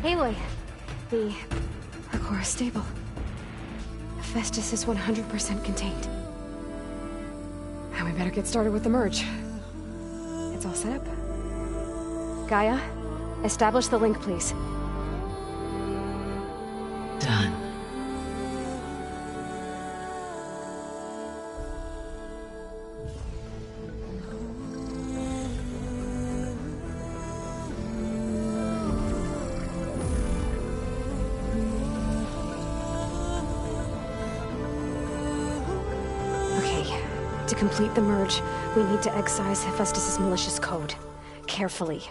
Aloy, the Hakora stable. Hephaestus is 100% contained. And we better get started with the merge. It's all set up. Gaia, establish the link, please. Done. To complete the merge, we need to excise Hephaestus' malicious code. Carefully.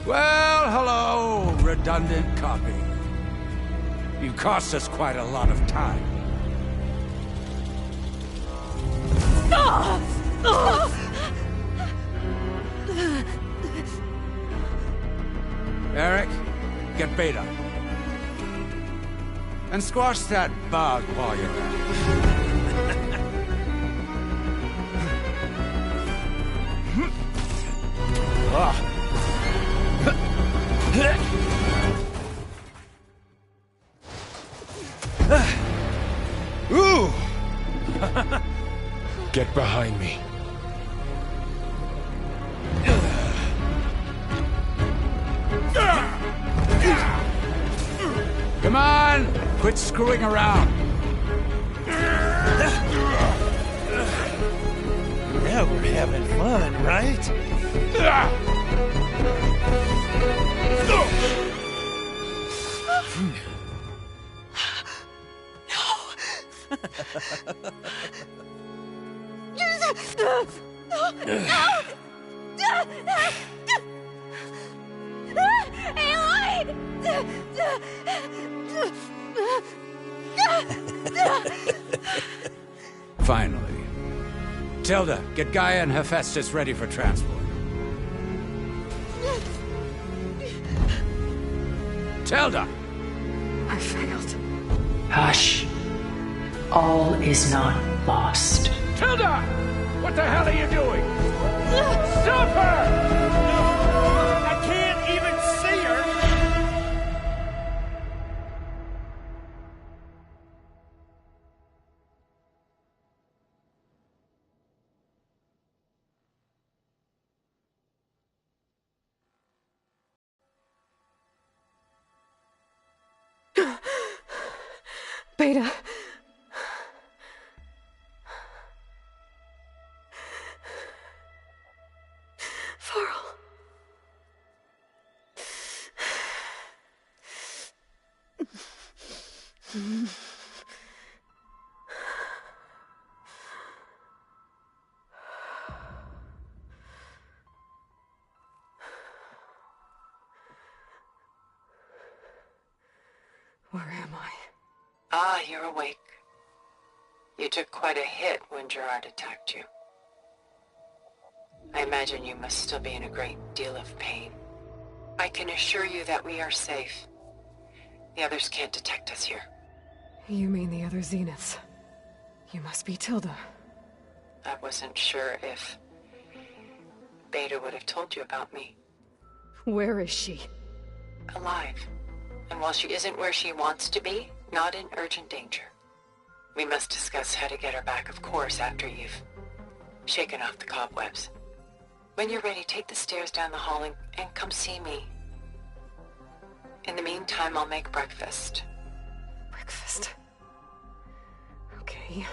Well, hello, redundant copy. You cost us quite a lot of time. Eric, get Beta. And squash that bug while you're at it. Ooh! Get behind me. Come on! Quit screwing around. Now we're having fun, right? Finally. Tilda, get Gaia and Hephaestus ready for transport. Tilda! I failed. Hush. All is not lost. Tilda! What the hell are you doing? Stop her! I can't even see her! Beta. Varl. Where am I? Ah, you're awake. You took quite a hit when Gerard attacked you. I imagine you must still be in a great deal of pain. I can assure you that we are safe. The others can't detect us here. You mean the other Zeniths? You must be Tilda. I wasn't sure if Beta would have told you about me. Where is she? Alive. and while she isn't where she wants to be, not in urgent danger. We must discuss how to get her back, of course, after you've shaken off the cobwebs. When you're ready, take the stairs down the hall and come see me. In the meantime, I'll make breakfast. Breakfast. Okay.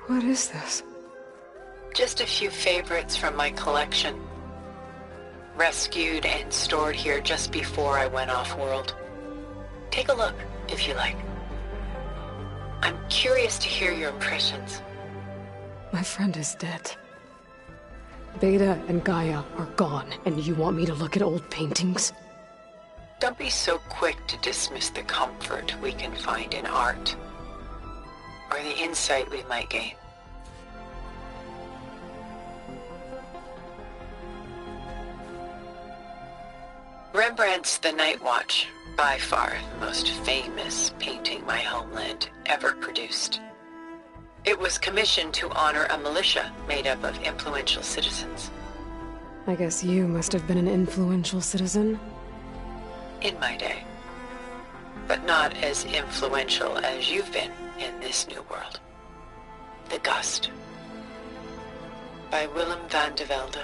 What is this? Just a few favorites from my collection. Rescued and stored here just before I went off-world. Take a look, if you like. I'm curious to hear your impressions. My friend is dead. Beta and Gaia are gone, and you want me to look at old paintings? Don't be so quick to dismiss the comfort we can find in art, or the insight we might gain. Rembrandt's The Night Watch, by far the most famous painting my homeland ever produced. It was commissioned to honor a militia made up of influential citizens. I guess you must have been an influential citizen. In my day. But not as influential as you've been in this new world. The Gust. By Willem van de Velde,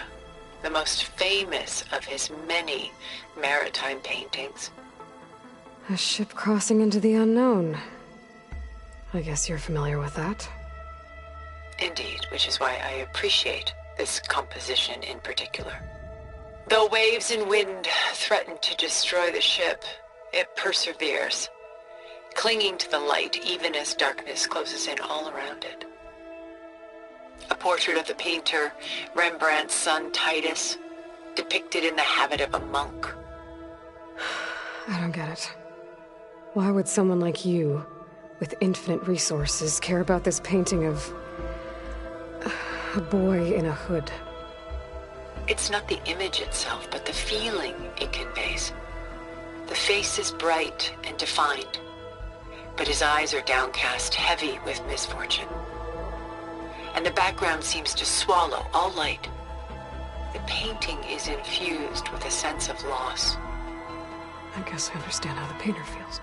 the most famous of his many maritime paintings. A ship crossing into the unknown. I guess you're familiar with that. Indeed, which is why I appreciate this composition in particular. Though waves and wind threaten to destroy the ship, it perseveres, clinging to the light even as darkness closes in all around it. A portrait of the painter, Rembrandt's son Titus, depicted in the habit of a monk. I don't get it. Why would someone like you, with infinite resources, care about this painting of a boy in a hood? It's not the image itself, but the feeling it conveys. The face is bright and defined, but his eyes are downcast, heavy with misfortune. And the background seems to swallow all light. The painting is infused with a sense of loss. I guess I understand how the painter feels.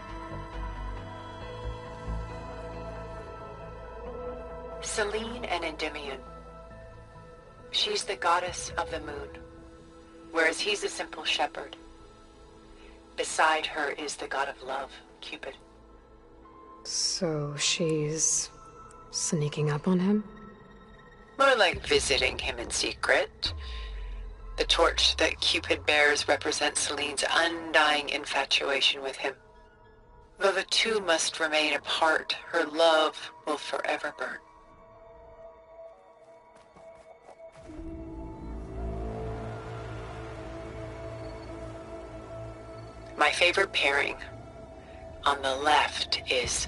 Selene and Endymion. She's the goddess of the moon, whereas he's a simple shepherd. Beside her is the god of love, Cupid. So she's sneaking up on him? More like visiting him in secret. The torch that Cupid bears represents Selene's undying infatuation with him. Though the two must remain apart, her love will forever burn. My favorite pairing on the left is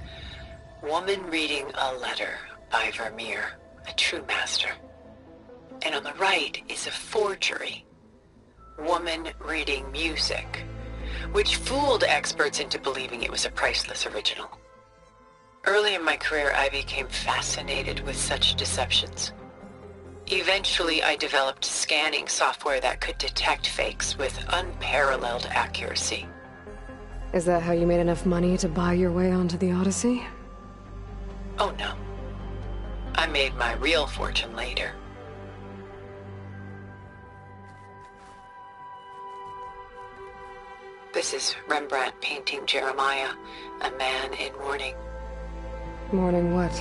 Woman Reading a Letter by Vermeer, a true master. And on the right is a forgery, Woman Reading Music, which fooled experts into believing it was a priceless original. Early in my career, I became fascinated with such deceptions. Eventually, I developed scanning software that could detect fakes with unparalleled accuracy. Is that how you made enough money to buy your way onto the Odyssey? Oh no. I made my real fortune later. This is Rembrandt painting Jeremiah, a man in mourning. Mourning what?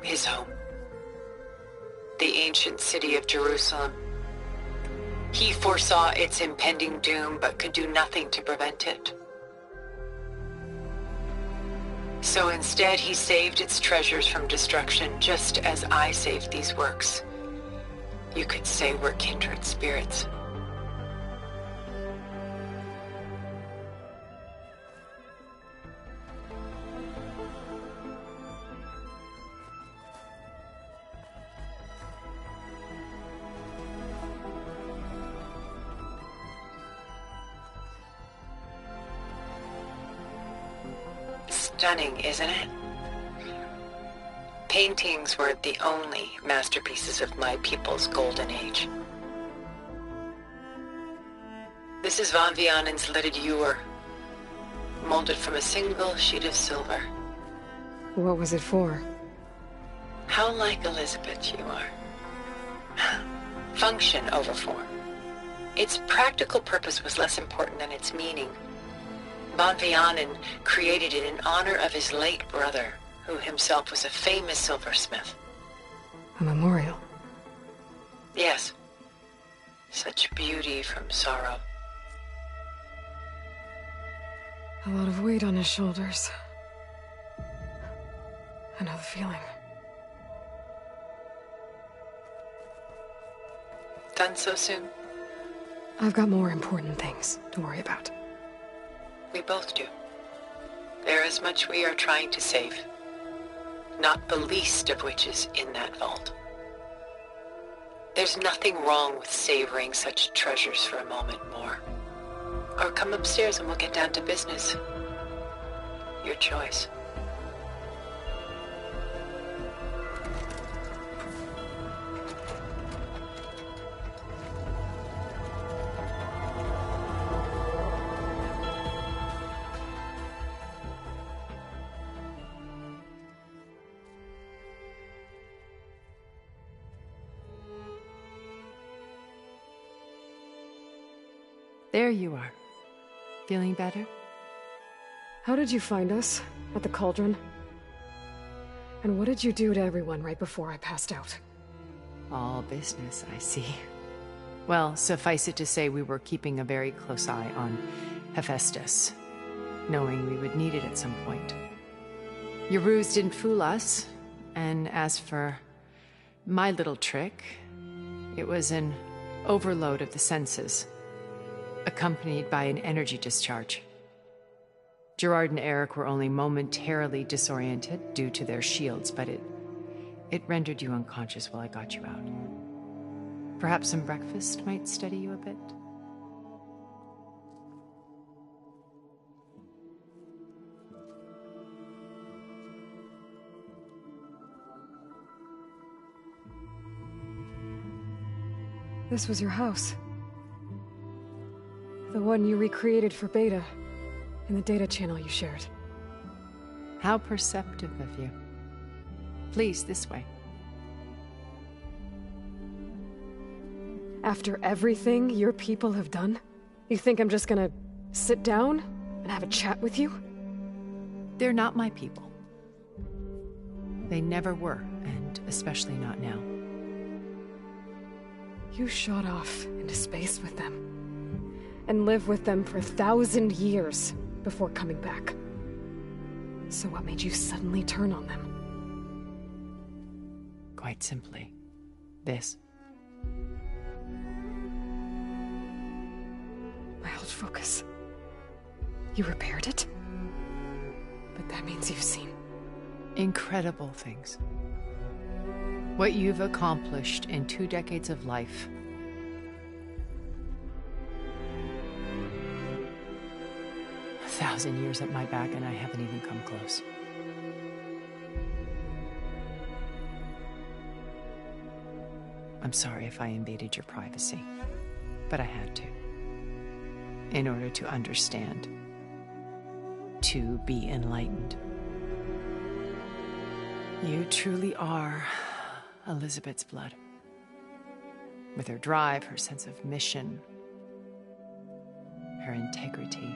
His home. The ancient city of Jerusalem. He foresaw its impending doom, but could do nothing to prevent it. So instead, he saved its treasures from destruction, just as I saved these works. You could say we're kindred spirits. Stunning, isn't it? Paintings were the only masterpieces of my people's golden age. This is Von Vianen's leaded ewer, molded from a single sheet of silver. What was it for? How like Elizabeth you are. Function over form. Its practical purpose was less important than its meaning. Von Vianen created it in honor of his late brother, who himself was a famous silversmith. A memorial. Yes. Such beauty from sorrow. A lot of weight on his shoulders. I know the feeling. Done so soon? I've got more important things to worry about. We both do. There is much we are trying to save. Not the least of which is in that vault. There's nothing wrong with savoring such treasures for a moment more. Or come upstairs and we'll get down to business. Your choice. There you are. Feeling better? How did you find us? At the Cauldron? And what did you do to everyone right before I passed out? All business, I see. Well, suffice it to say we were keeping a very close eye on Hephaestus, knowing we would need it at some point. Your ruse didn't fool us, and as for my little trick, it was an overload of the senses, accompanied by an energy discharge. Gerard and Eric were only momentarily disoriented due to their shields, but it rendered you unconscious while I got you out. Perhaps some breakfast might steady you a bit? This was your house. The one you recreated for Beta, in the data channel you shared. How perceptive of you. Please, this way. After everything your people have done, you think I'm just gonna sit down and have a chat with you? They're not my people. They never were, and especially not now. You shot off into space with them, and lived with them for 1,000 years before coming back. So what made you suddenly turn on them? Quite simply, this. My old focus. You repaired it? But that means you've seen... Incredible things. What you've accomplished in 2 decades of life. A 1,000 years at my back and I haven't even come close. I'm sorry if I invaded your privacy, but I had to. In order to understand. To be enlightened. You truly are Elizabeth's blood. With her drive, her sense of mission, her integrity.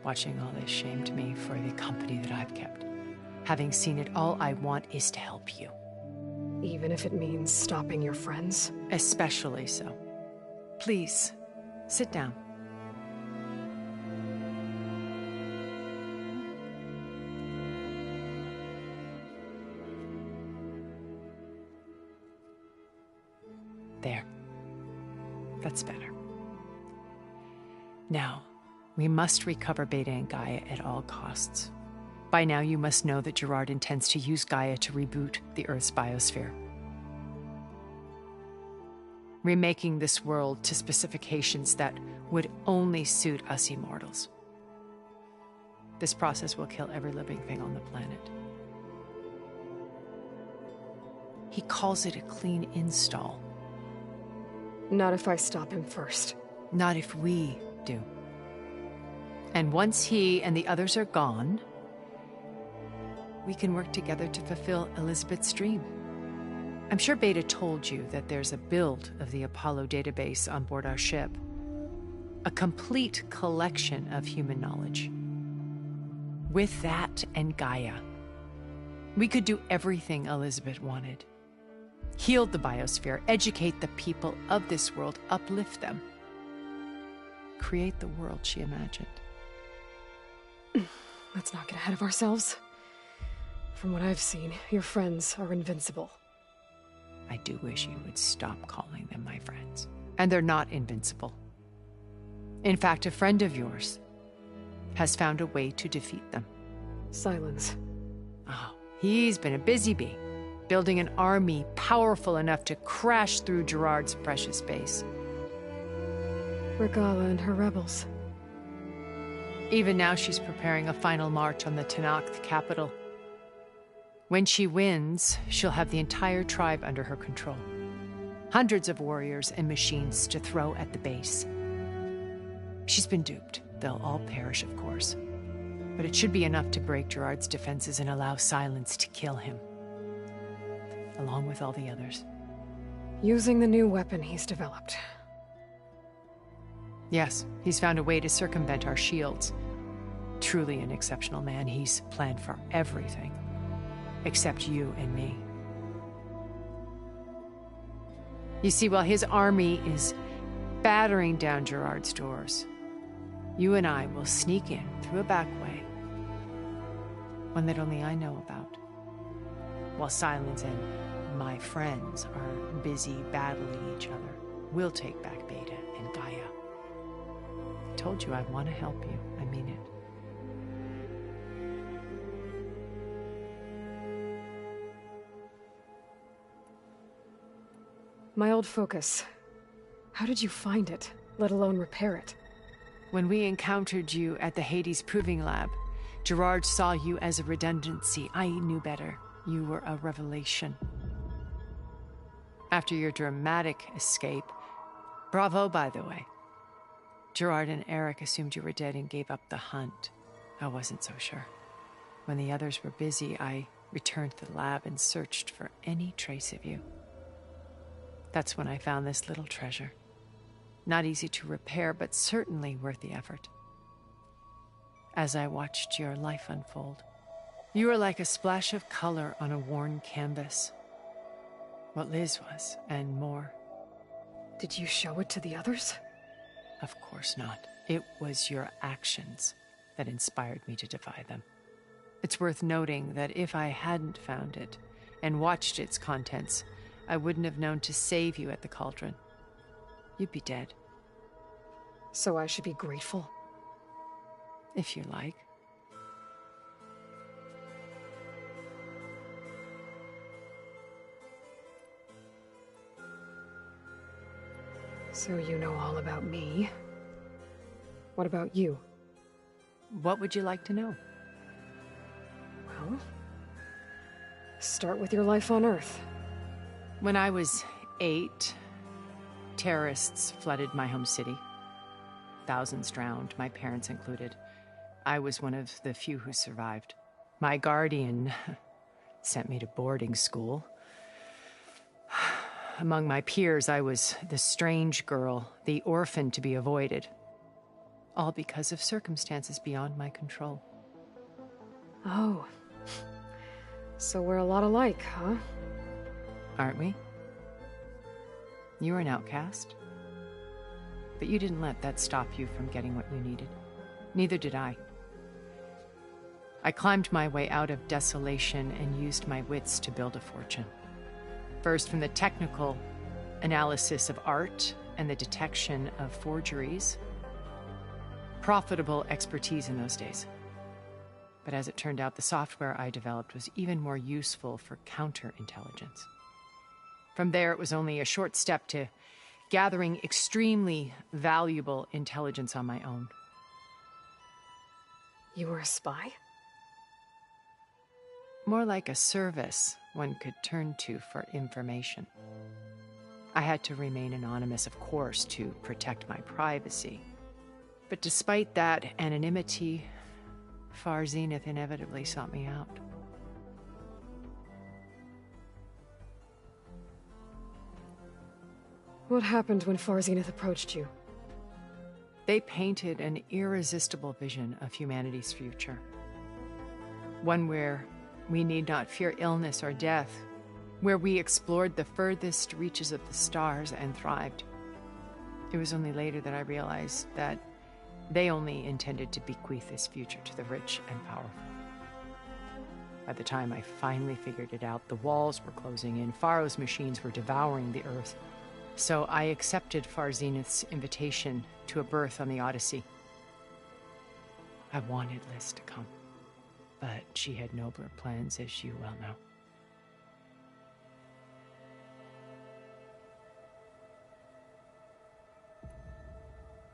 Watching all this shamed me for the company that I've kept. Having seen it, all I want is to help you. Even if it means stopping your friends? Especially so. Please, sit down. There. That's better. Now, we must recover Beta and Gaia at all costs. By now, you must know that Gerard intends to use Gaia to reboot the Earth's biosphere. Remaking this world to specifications that would only suit us immortals. This process will kill every living thing on the planet. He calls it a clean install. Not if I stop him first. Not if we do. And once he and the others are gone, we can work together to fulfill Elizabeth's dream. I'm sure Beta told you that there's a build of the Apollo database on board our ship. A complete collection of human knowledge. With that and Gaia, we could do everything Elizabeth wanted. Heal the biosphere, educate the people of this world, uplift them. Create the world she imagined. Let's not get ahead of ourselves. From what I've seen, your friends are invincible. I do wish you would stop calling them my friends. And they're not invincible. In fact, a friend of yours has found a way to defeat them. Silence. Oh, he's been a busy bee, building an army powerful enough to crash through Gerard's precious base. Regala and her rebels. Even now, she's preparing a final march on the Tenakth capital. When she wins, she'll have the entire tribe under her control. Hundreds of warriors and machines to throw at the base. She's been duped. They'll all perish, of course. But it should be enough to break Gerard's defenses and allow Silence to kill him. Along with all the others. Using the new weapon he's developed. Yes, he's found a way to circumvent our shields. Truly an exceptional man. He's planned for everything. Except you and me. You see, while his army is battering down Gerard's doors, you and I will sneak in through a back way. One that only I know about. While Silence and my friends are busy battling each other, we'll take back Beta and Gaia. I told you I want to help you. I mean it. My old focus. How did you find it, let alone repair it? When we encountered you at the Hades Proving Lab, Gerard saw you as a redundancy. I knew better. You were a revelation. After your dramatic escape, bravo, by the way. Gerard and Eric assumed you were dead and gave up the hunt. I wasn't so sure. When the others were busy, I returned to the lab and searched for any trace of you. That's when I found this little treasure. Not easy to repair, but certainly worth the effort. As I watched your life unfold, you were like a splash of color on a worn canvas. What Liz was, and more. Did you show it to the others? Of course not. It was your actions that inspired me to defy them. It's worth noting that if I hadn't found it and watched its contents, I wouldn't have known to save you at the cauldron. You'd be dead. So I should be grateful? If you like. So you know all about me. What about you? What would you like to know? Well, start with your life on Earth. When I was 8, terrorists flooded my home city. Thousands drowned, my parents included. I was one of the few who survived. My guardian sent me to boarding school. Among my peers, I was the strange girl, the orphan to be avoided. All because of circumstances beyond my control. Oh. So we're a lot alike, huh? Aren't we? You were an outcast. But you didn't let that stop you from getting what you needed. Neither did I. I climbed my way out of desolation and used my wits to build a fortune. First, from the technical analysis of art and the detection of forgeries. Profitable expertise in those days. But as it turned out, the software I developed was even more useful for counterintelligence. From there, it was only a short step to gathering extremely valuable intelligence on my own. You were a spy? More like a service one could turn to for information. I had to remain anonymous, of course, to protect my privacy. But despite that anonymity, Far Zenith inevitably sought me out. What happened when Far Zenith approached you? They painted an irresistible vision of humanity's future. One where we need not fear illness or death, where we explored the furthest reaches of the stars and thrived. It was only later that I realized that they only intended to bequeath this future to the rich and powerful. By the time I finally figured it out, the walls were closing in, Pharaoh's machines were devouring the Earth. So I accepted Far Zenith's invitation to a berth on the Odyssey. I wanted Liz to come, but she had nobler plans, as you well know.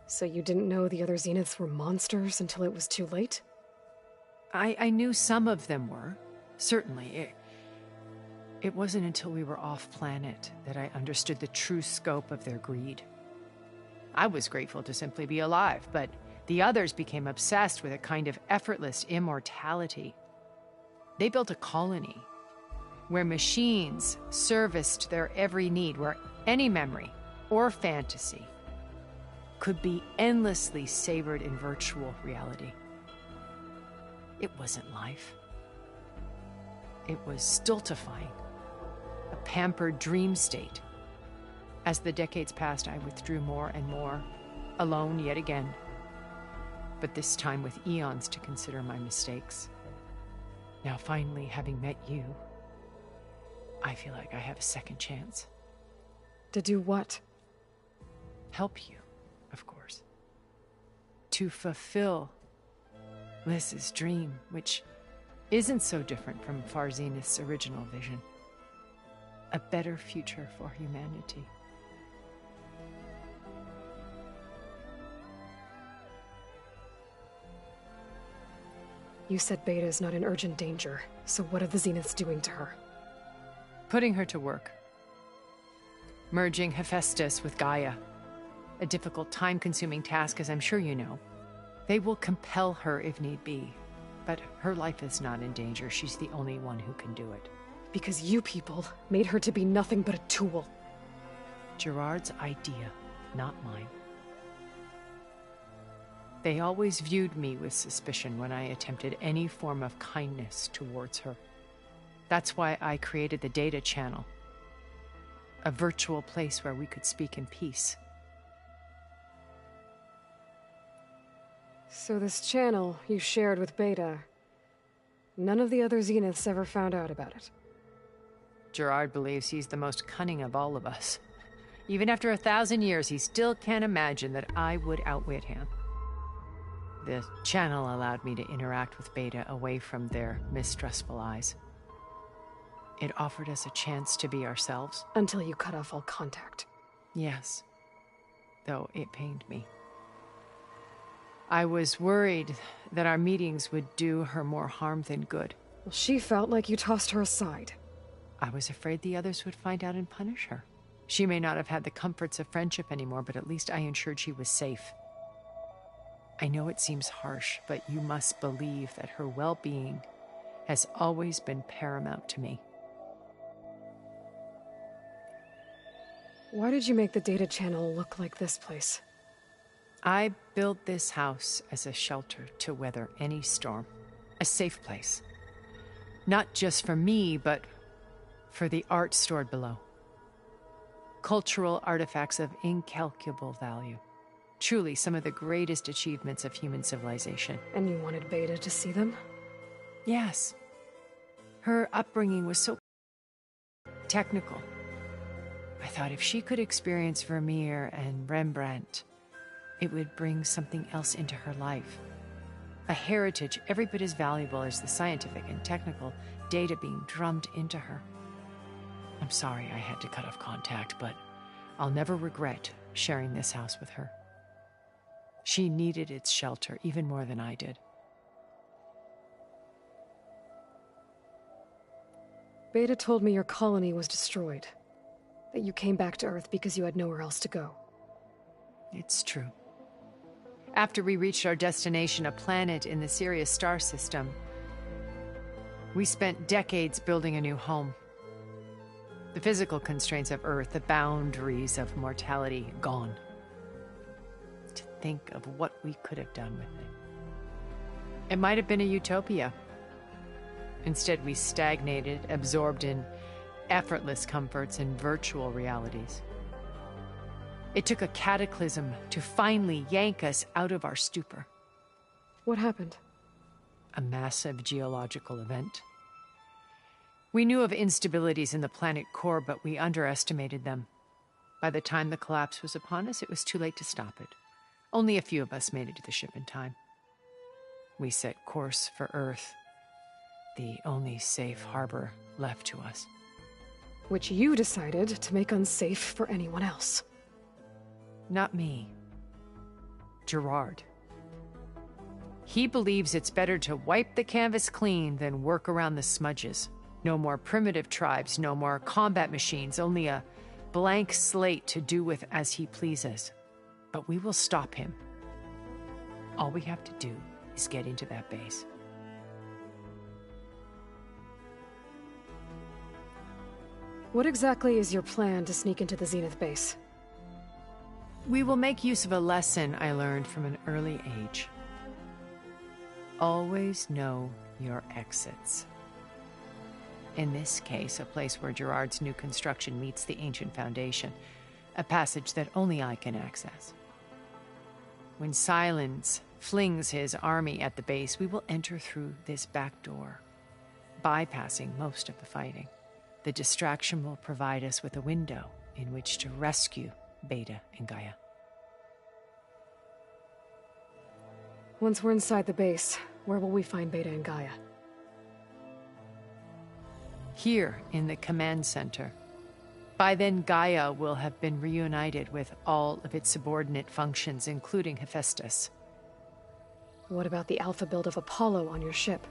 So you didn't know the other Zeniths were monsters until it was too late? I knew some of them were, certainly. It wasn't until we were off-planet that I understood the true scope of their greed. I was grateful to simply be alive, but the others became obsessed with a kind of effortless immortality. They built a colony where machines serviced their every need, where any memory or fantasy could be endlessly savored in virtual reality. It wasn't life. It was stultifying, a pampered dream state. As the decades passed, I withdrew more and more, alone yet again, but this time with eons to consider my mistakes. Now, finally, having met you, I feel like I have a second chance. To do what? Help you, of course. To fulfill Liz's dream, which isn't so different from Far Zenith's original vision. A better future for humanity. You said Beta is not in urgent danger, so what are the Zeniths doing to her? Putting her to work. Merging Hephaestus with Gaia. A difficult, time-consuming task, as I'm sure you know. They will compel her if need be, but her life is not in danger. She's the only one who can do it. Because you people made her to be nothing but a tool. Gerard's idea, not mine. They always viewed me with suspicion when I attempted any form of kindness towards her. That's why I created the data channel. A virtual place where we could speak in peace. So this channel you shared with Beta, none of the other Zeniths ever found out about it? Gerard believes he's the most cunning of all of us. Even after 1,000 years, he still can't imagine that I would outwit him. The channel allowed me to interact with Beta away from their mistrustful eyes. It offered us a chance to be ourselves. Until you cut off all contact. Yes, though it pained me. I was worried that our meetings would do her more harm than good. Well, she felt like you tossed her aside. I was afraid the others would find out and punish her. She may not have had the comforts of friendship anymore, but at least I ensured she was safe. I know it seems harsh, but you must believe that her well-being has always been paramount to me. Why did you make the data channel look like this place? I built this house as a shelter to weather any storm. A safe place. Not just for me, but for the art stored below. Cultural artifacts of incalculable value. Truly some of the greatest achievements of human civilization. And you wanted Beta to see them? Yes. Her upbringing was so technical. I thought if she could experience Vermeer and Rembrandt, it would bring something else into her life. A heritage every bit as valuable as the scientific and technical data being drummed into her. I'm sorry I had to cut off contact, but I'll never regret sharing this house with her. She needed its shelter even more than I did. Beta told me your colony was destroyed. That you came back to Earth because you had nowhere else to go. It's true. After we reached our destination, a planet in the Sirius star system, we spent decades building a new home. The physical constraints of Earth, the boundaries of mortality, gone. To think of what we could have done with it. It might have been a utopia. Instead, we stagnated, absorbed in effortless comforts and virtual realities. It took a cataclysm to finally yank us out of our stupor. What happened? A massive geological event. We knew of instabilities in the planet core, but we underestimated them. By the time the collapse was upon us, it was too late to stop it. Only a few of us made it to the ship in time. We set course for Earth, the only safe harbor left to us. Which you decided to make unsafe for anyone else. Not me. Gerard. He believes it's better to wipe the canvas clean than work around the smudges. No more primitive tribes, no more combat machines, only a blank slate to do with as he pleases. But we will stop him. All we have to do is get into that base. What exactly is your plan to sneak into the Zenith base? We will make use of a lesson I learned from an early age. Always know your exits. In this case, a place where Gerard's new construction meets the ancient foundation, a passage that only I can access. When Silence flings his army at the base, we will enter through this back door, bypassing most of the fighting. The distraction will provide us with a window in which to rescue Beta and Gaia. Once we're inside the base, where will we find Beta and Gaia? Here in the command center. By then, Gaia will have been reunited with all of its subordinate functions, including Hephaestus. What about the alpha build of Apollo on your ship?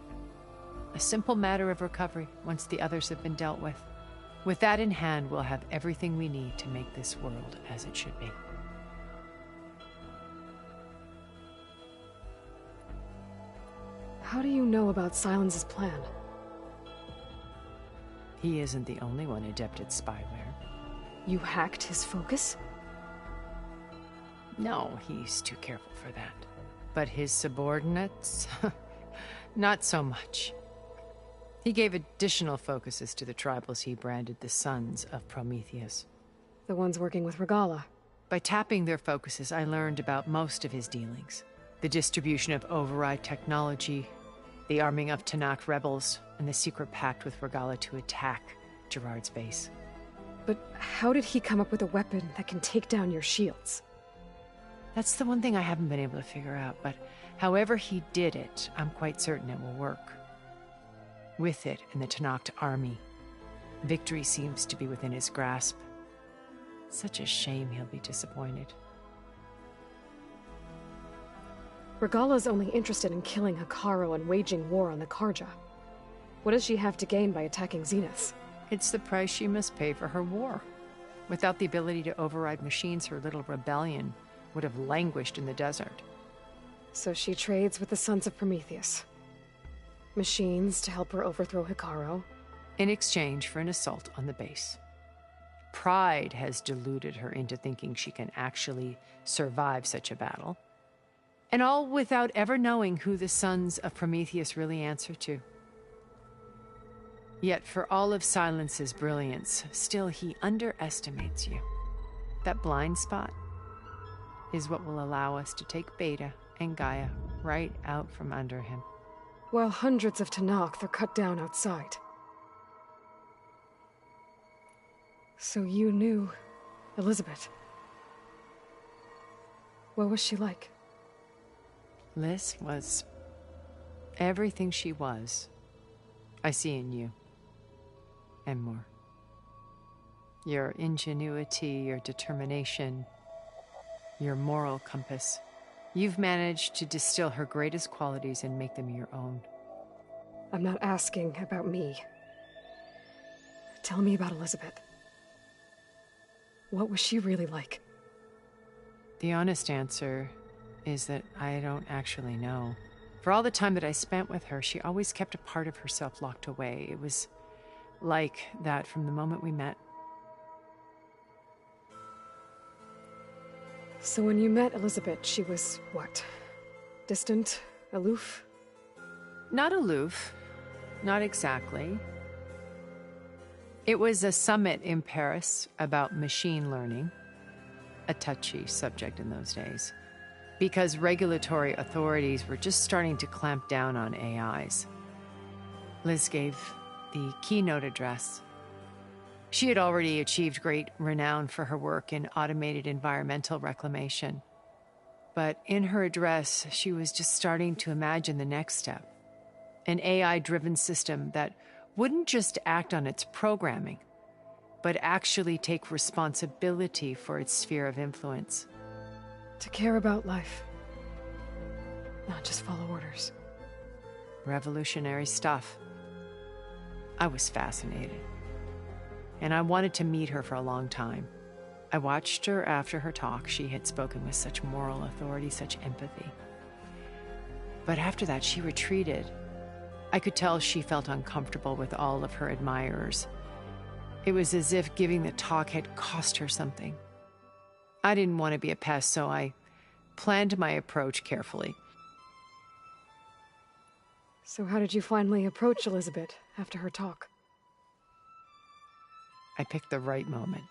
A simple matter of recovery once the others have been dealt with. With that in hand, we'll have everything we need to make this world as it should be. How do you know about Silence's plan? He isn't the only one adept at spyware. You hacked his focus? No, he's too careful for that. But his subordinates? Not so much. He gave additional focuses to the tribals he branded the Sons of Prometheus. The ones working with Regalla. By tapping their focuses, I learned about most of his dealings. The distribution of override technology, the arming of Tanakh rebels, and the secret pact with Regalla to attack Gerard's base. But how did he come up with a weapon that can take down your shields? That's the one thing I haven't been able to figure out, but however he did it, I'm quite certain it will work. With it and the Tanakh army, victory seems to be within his grasp. Such a shame he'll be disappointed. Regalla's only interested in killing Hekarro and waging war on the Karja. What does she have to gain by attacking Zeniths? It's the price she must pay for her war. Without the ability to override machines, her little rebellion would have languished in the desert. So she trades with the Sons of Prometheus. Machines to help her overthrow Hekarro. In exchange for an assault on the base. Pride has deluded her into thinking she can actually survive such a battle. And all without ever knowing who the Sons of Prometheus really answer to. Yet for all of Silence's brilliance, still he underestimates you. That blind spot is what will allow us to take Beta and Gaia right out from under him. While hundreds of Tanakh are cut down outside. So you knew Elizabeth. What was she like? Liz was everything she was. I see in you. And more. Your ingenuity, your determination, your moral compass. You've managed to distill her greatest qualities and make them your own. I'm not asking about me. Tell me about Elizabeth. What was she really like? The honest answer is that I don't actually know. For all the time that I spent with her, she always kept a part of herself locked away. It was like that from the moment we met. So when you met Elizabeth, she was what? Distant? Aloof? Not aloof. Not exactly. It was a summit in Paris about machine learning, a touchy subject in those days, because regulatory authorities were just starting to clamp down on AIs. Liz gave the keynote address. She had already achieved great renown for her work in automated environmental reclamation. But in her address, she was just starting to imagine the next step, an AI-driven system that wouldn't just act on its programming, but actually take responsibility for its sphere of influence. To care about life. Not just follow orders. Revolutionary stuff. I was fascinated. And I wanted to meet her for a long time. I watched her after her talk. She had spoken with such moral authority, such empathy. But after that, she retreated. I could tell she felt uncomfortable with all of her admirers. It was as if giving the talk had cost her something. I didn't want to be a pest, so I planned my approach carefully. So how did you finally approach Elizabeth after her talk? I picked the right moment.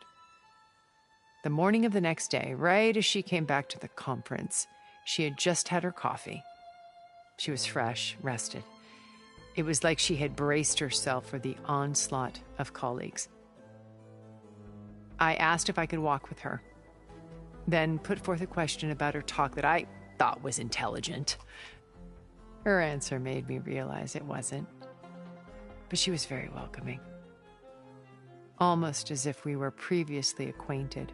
The morning of the next day, right as she came back to the conference, she had just had her coffee. She was fresh, rested. It was like she had braced herself for the onslaught of colleagues. I asked if I could walk with her, then put forth a question about her talk that I thought was intelligent. Her answer made me realize it wasn't, but she was very welcoming. Almost as if we were previously acquainted.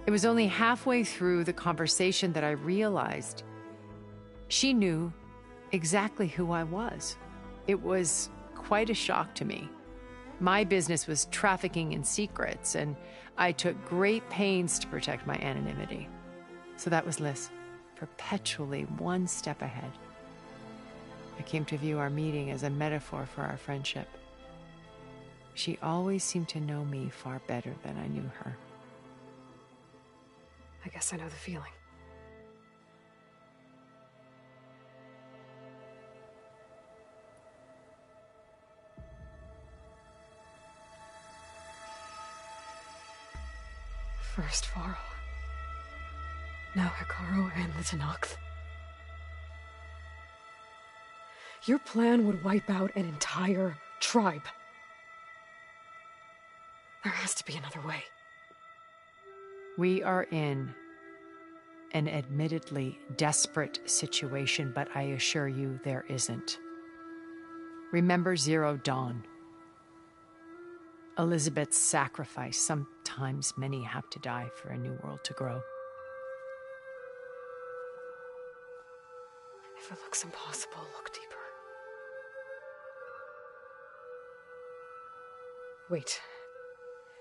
It was only halfway through the conversation that I realized she knew exactly who I was. It was quite a shock to me. My business was trafficking in secrets, and I took great pains to protect my anonymity. So that was Liz, perpetually one step ahead. I came to view our meeting as a metaphor for our friendship. She always seemed to know me far better than I knew her. I guess I know the feeling. First Varl. Now Hekarro and the Tenakth. Your plan would wipe out an entire tribe. There has to be another way. We are in an admittedly desperate situation, but I assure you there isn't. Remember Zero Dawn. Elizabeth's sacrifice. Sometimes many have to die for a new world to grow. If it looks impossible, look deeper. Wait.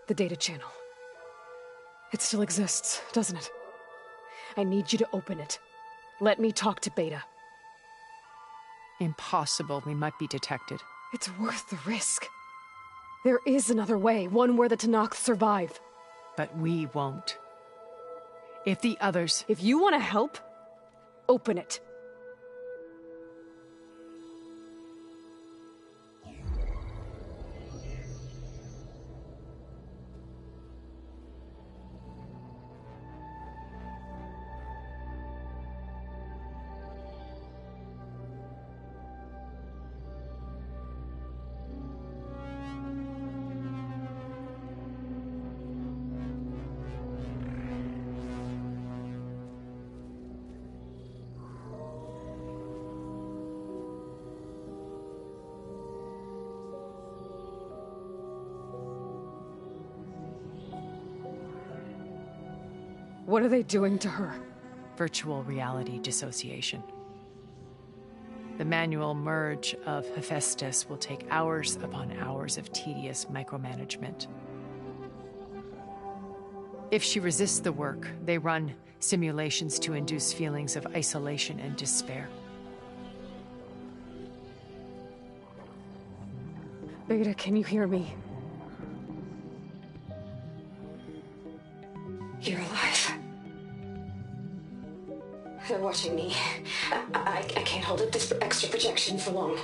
The data channel. It still exists, doesn't it? I need you to open it. Let me talk to Beta. Impossible. We might be detected. It's worth the risk. There is another way, one where the Tenakth survive. But we won't. If the others... If you want to help, open it. What are they doing to her? Virtual reality dissociation. The manual merge of Hephaestus will take hours upon hours of tedious micromanagement. If she resists the work, they run simulations to induce feelings of isolation and despair. Beta, can you hear me? You're alive. They're watching me. I can't hold up this extra projection for long.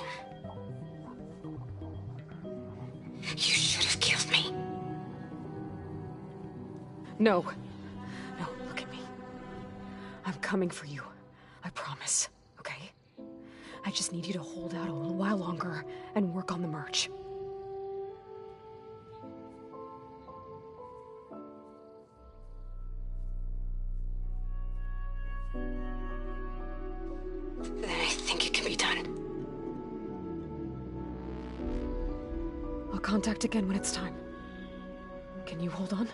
You should have killed me. No. No, look at me. I'm coming for you. I promise, okay? I just need you to hold out a little while longer and work on the merge. Then I think it can be done. I'll contact again when it's time. Can you hold on?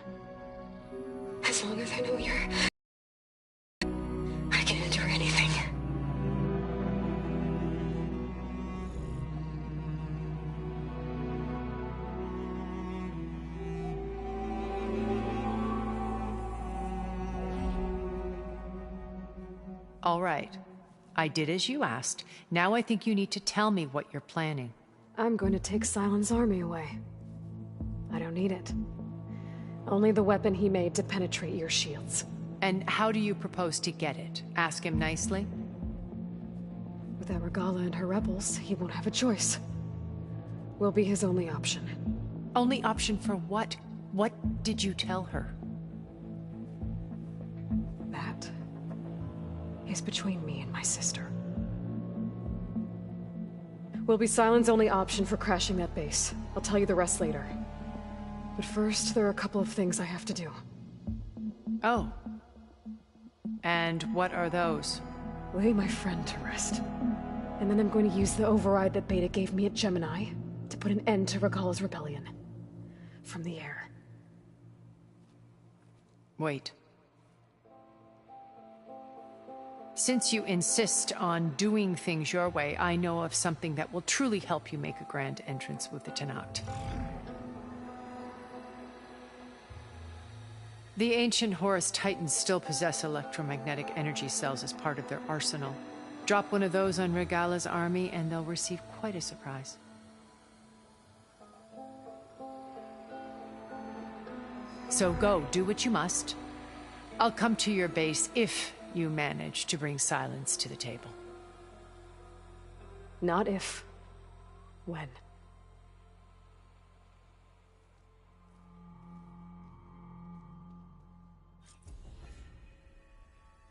As long as I know you're... I can endure anything. All right. I did as you asked. Now I think you need to tell me what you're planning. I'm going to take Sylens' army away. I don't need it. Only the weapon he made to penetrate your shields. And how do you propose to get it? Ask him nicely? Without Regalla and her rebels, he won't have a choice. We'll be his only option. Only option for what? What did you tell her? That is between me and my sister. Will be Sylens' only option for crashing that base. I'll tell you the rest later. But first, there are a couple of things I have to do. Oh. And what are those? Lay my friend to rest. And then I'm going to use the override that Beta gave me at Gemini to put an end to Regalla's rebellion. From the air. Wait. Since you insist on doing things your way, I know of something that will truly help you make a grand entrance with the Tenakth. The ancient Horus Titans still possess electromagnetic energy cells as part of their arsenal. Drop one of those on Regalla's army and they'll receive quite a surprise. So go, do what you must. I'll come to your base if you manage to bring Sylens to the table. Not if. When.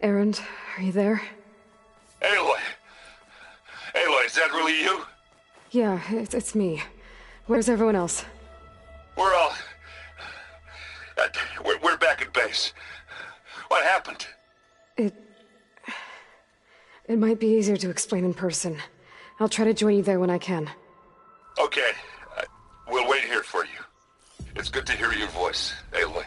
Erend, are you there? Aloy! Aloy, is that really you? Yeah, it's me. Where's everyone else? We're all... We're back at base. What happened? It might be easier to explain in person. I'll try to join you there when I can. Okay. We'll wait here for you. It's good to hear your voice, Aloy.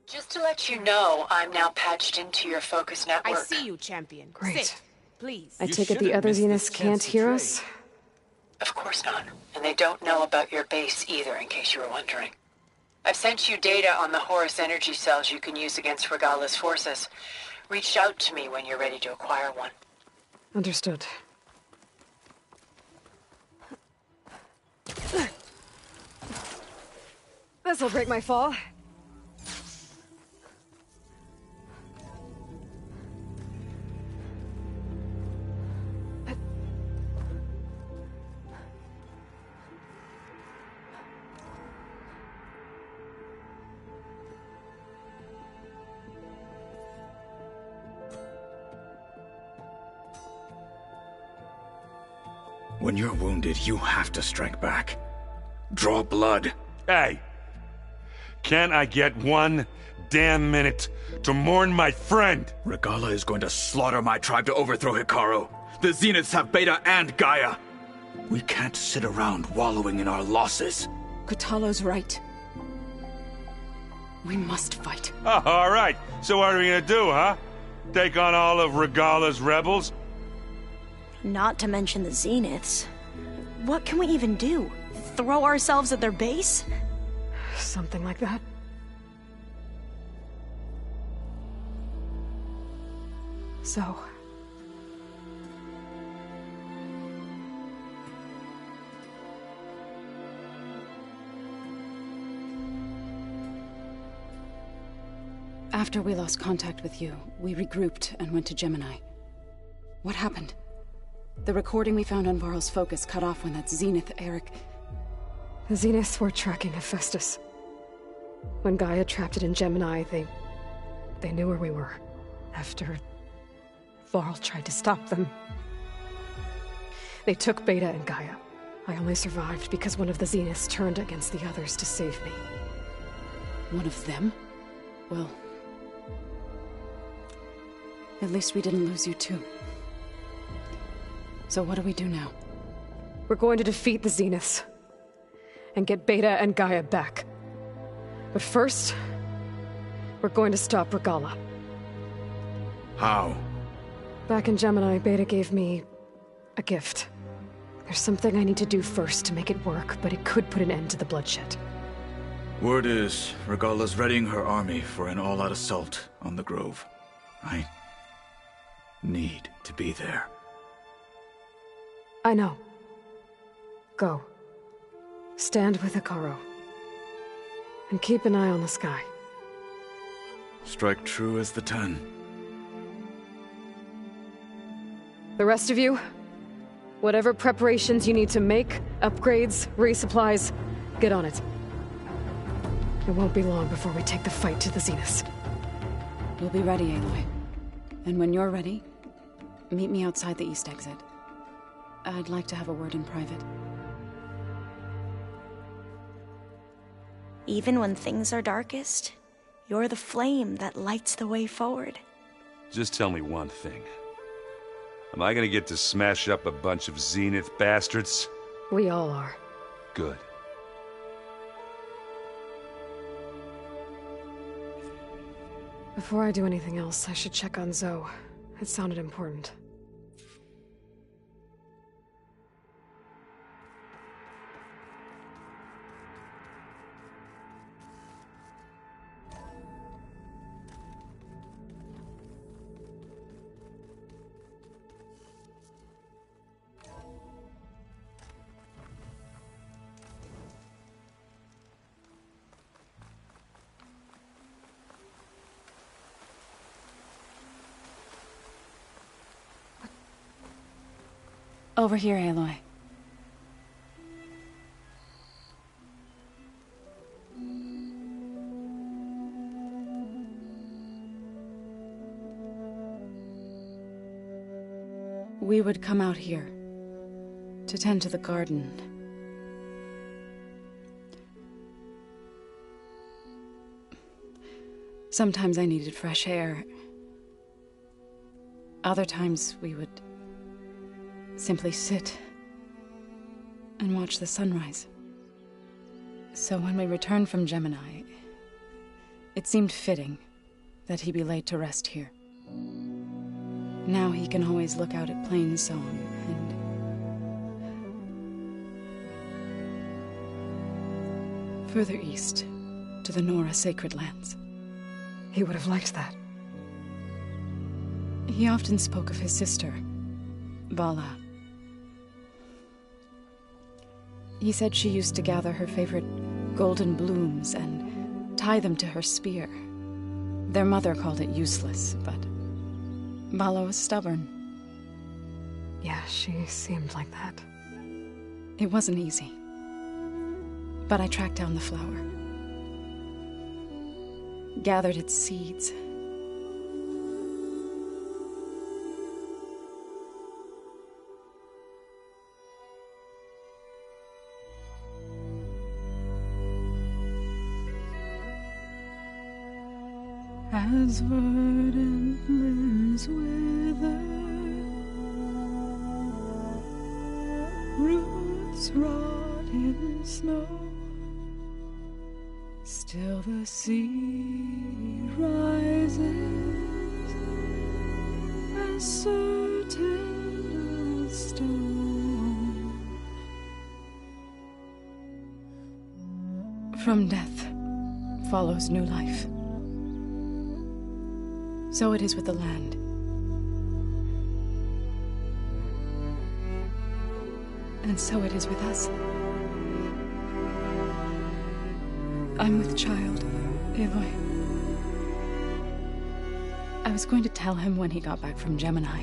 Just to let you know, I'm now patched into your focus network. I see you, champion. Great. Sit, please. I take it the other Zeniths can't hear us? Of course not. And they don't know about your base either, in case you were wondering. I've sent you data on the Horus energy cells you can use against Regalla's forces. Reach out to me when you're ready to acquire one. Understood. This'll break my fall. When you're wounded, you have to strike back. Draw blood. Hey! Can't I get one damn minute to mourn my friend? Regalla is going to slaughter my tribe to overthrow Hikaru. The Zeniths have Beta and Gaia. We can't sit around wallowing in our losses. Kotallo's right. We must fight. Oh, all right. So what are we gonna do, huh? Take on all of Regalla's rebels? Not to mention the Zeniths. What can we even do? Throw ourselves at their base? Something like that. So... After we lost contact with you, we regrouped and went to Gemini. What happened? The recording we found on Varl's focus cut off when that Zenith, Eric... The Zeniths were tracking Hephaestus. When Gaia trapped it in Gemini, they knew where we were. After... Varl tried to stop them. They took Beta and Gaia. I only survived because one of the Zeniths turned against the others to save me. One of them? Well... At least we didn't lose you too. So what do we do now? We're going to defeat the Zeniths. And get Beta and Gaia back. But first... we're going to stop Regalla. How? Back in Gemini, Beta gave me... a gift. There's something I need to do first to make it work, but it could put an end to the bloodshed. Word is, Regalla's readying her army for an all-out assault on the Grove. I... need to be there. I know. Go. Stand with Hikaru. And keep an eye on the sky. Strike true as the 10. The rest of you, whatever preparations you need to make, upgrades, resupplies, get on it. It won't be long before we take the fight to the Zeniths. We'll be ready, Aloy. And when you're ready, meet me outside the east exit. I'd like to have a word in private. Even when things are darkest, you're the flame that lights the way forward. Just tell me one thing. Am I gonna get to smash up a bunch of Zenith bastards? We all are. Good. Before I do anything else, I should check on Zoe. It sounded important. Over here, Aloy. We would come out here to tend to the garden. Sometimes I needed fresh air. Other times we would simply sit and watch the sunrise. So when we returned from Gemini, it seemed fitting that he be laid to rest here. Now he can always look out at Plainsong and further east to the Nora Sacred Lands. He would have liked that. He often spoke of his sister, Vala. He said she used to gather her favorite golden blooms and tie them to her spear. Their mother called it useless, but Vala was stubborn. Yeah, she seemed like that. It wasn't easy. But I tracked down the flower. Gathered its seeds. as verdant limbs wither, roots rot in snow, still the sea rises as certain as stone. From death follows new life. So it is with the land. And so it is with us. I'm with child, Aloy. I was going to tell him when he got back from Gemini.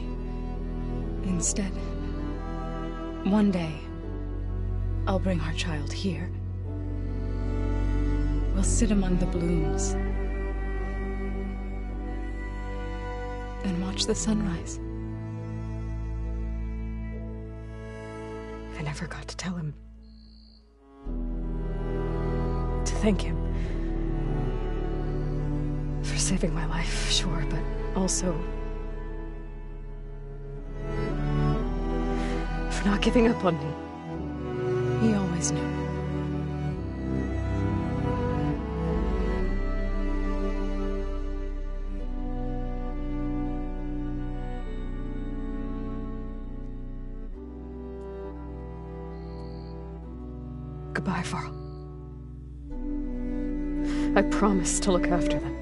Instead, one day, I'll bring our child here. We'll sit among the blooms and watch the sunrise. I never got to tell him. To thank him. For saving my life, sure, but also for not giving up on me. He always knew. Goodbye, Varl. I promise to look after them.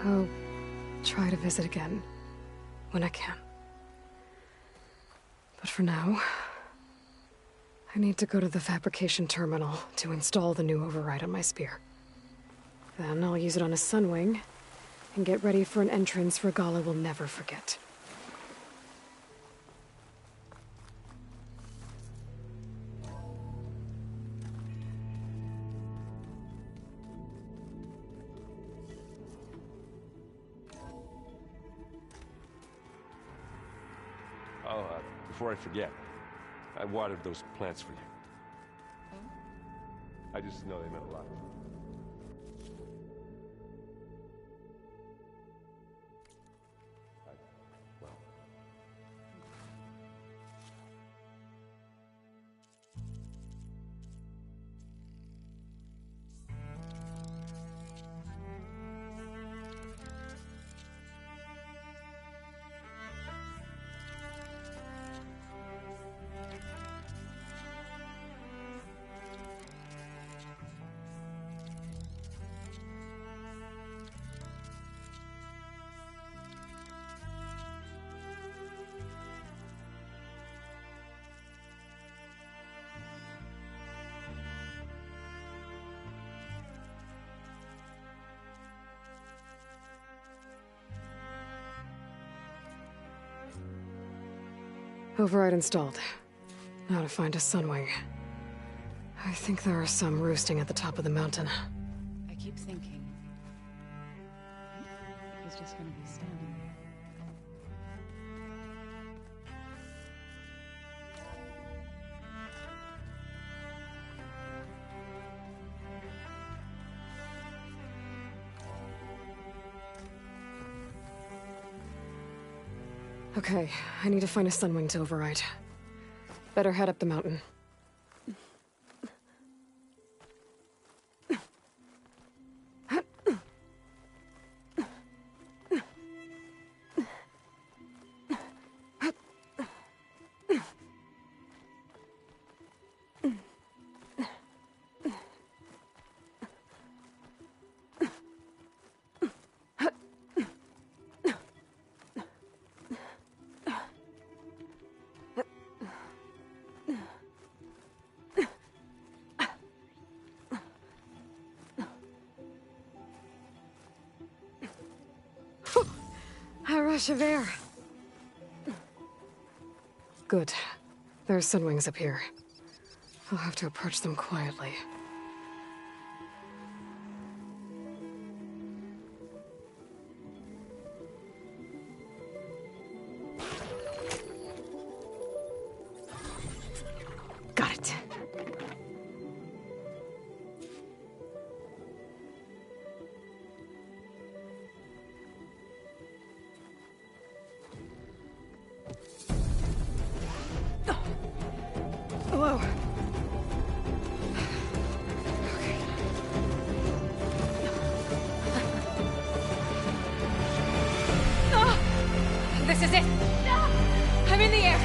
I'll try to visit again when I can. But for now, I need to go to the fabrication terminal to install the new override on my spear. Then I'll use it on a Sunwing, and get ready for an entrance Regalla will never forget. Oh, before I forget, I watered those plants for you. I just know they meant a lot. Override installed. Now to find a Sunwing. I think there are some roosting at the top of the mountain. I keep thinking he's just gonna be standing there. Okay, I need to find a Sunwing to override. Better head up the mountain. A rush of air. Good. There's Sunwings up here. I'll have to approach them quietly. This is it! I'm in the air!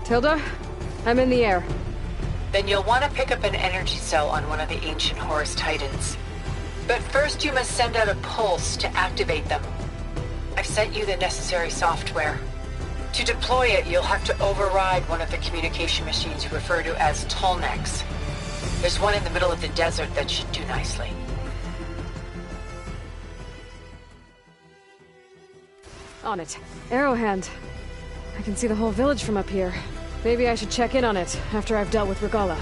Tilda, I'm in the air. Then you'll want to pick up an energy cell on one of the ancient Horus Titans. But first you must send out a pulse to activate them. I've sent you the necessary software. To deploy it, you'll have to override one of the communication machines you refer to as Tallnecks. There's one in the middle of the desert that should do nicely. On it. Arrowhand. I can see the whole village from up here. Maybe I should check in on it after I've dealt with Regalla.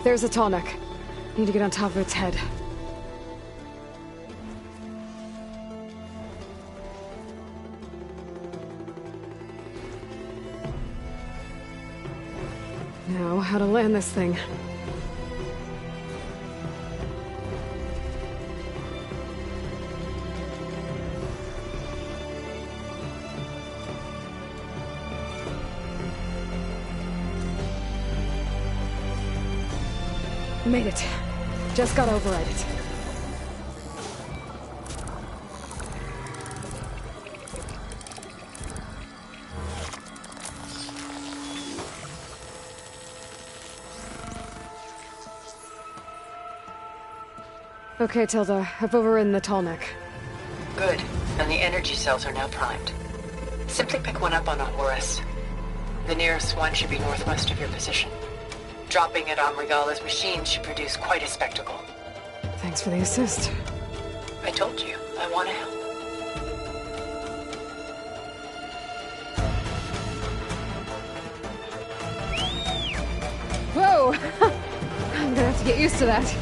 There's a Tallneck. Need to get on top of its head. Now, how to land this thing. Made it. Just gotta override it. Okay, Tilda. I've overridden the Tallneck. Good. And the energy cells are now primed. Simply pick one up on a Horus. The nearest one should be northwest of your position. Dropping it on Regalla's machine should produce quite a spectacle. Thanks for the assist. I told you, I want to help. Whoa! I'm gonna have to get used to that.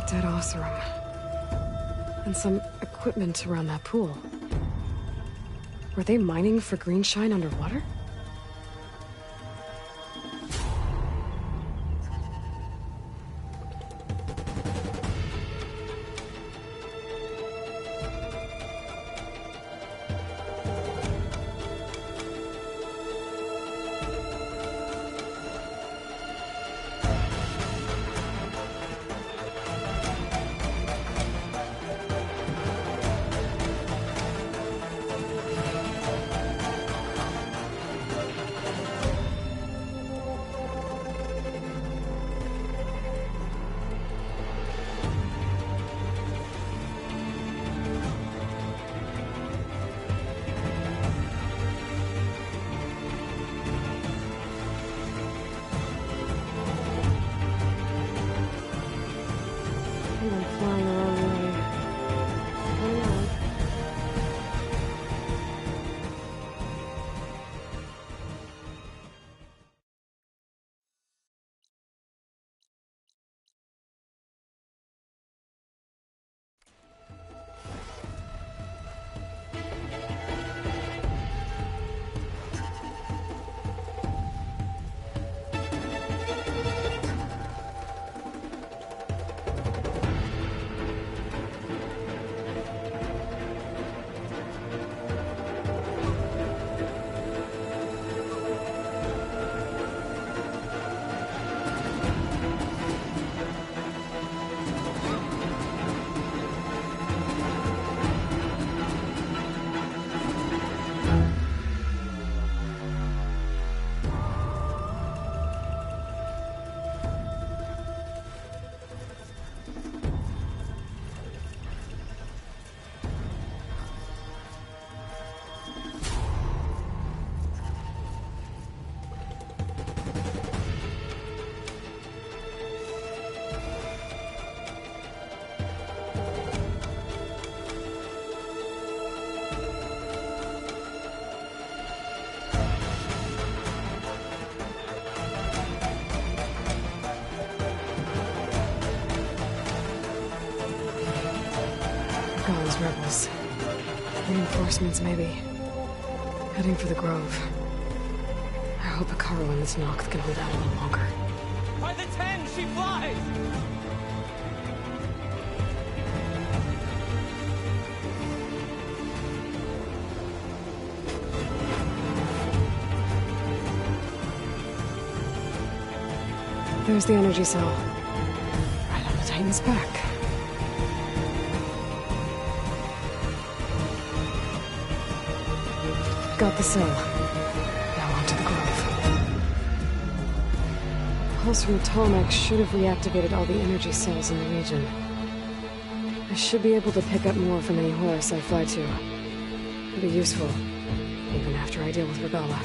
Dead Oseram. And some equipment around that pool. Were they mining for Greenshine underwater? Regala's rebels. Reinforcements, maybe. Heading for the Grove. I hope Hekarro and this Noct can hold out a little longer. By the 10, she flies! There's the energy cell. Right on the Titan's back. Got the cell. Now on to the Grove. Pulse from the Tallneck should have reactivated all the energy cells in the region. I should be able to pick up more from any Horus I fly to. It'll be useful, even after I deal with Regala.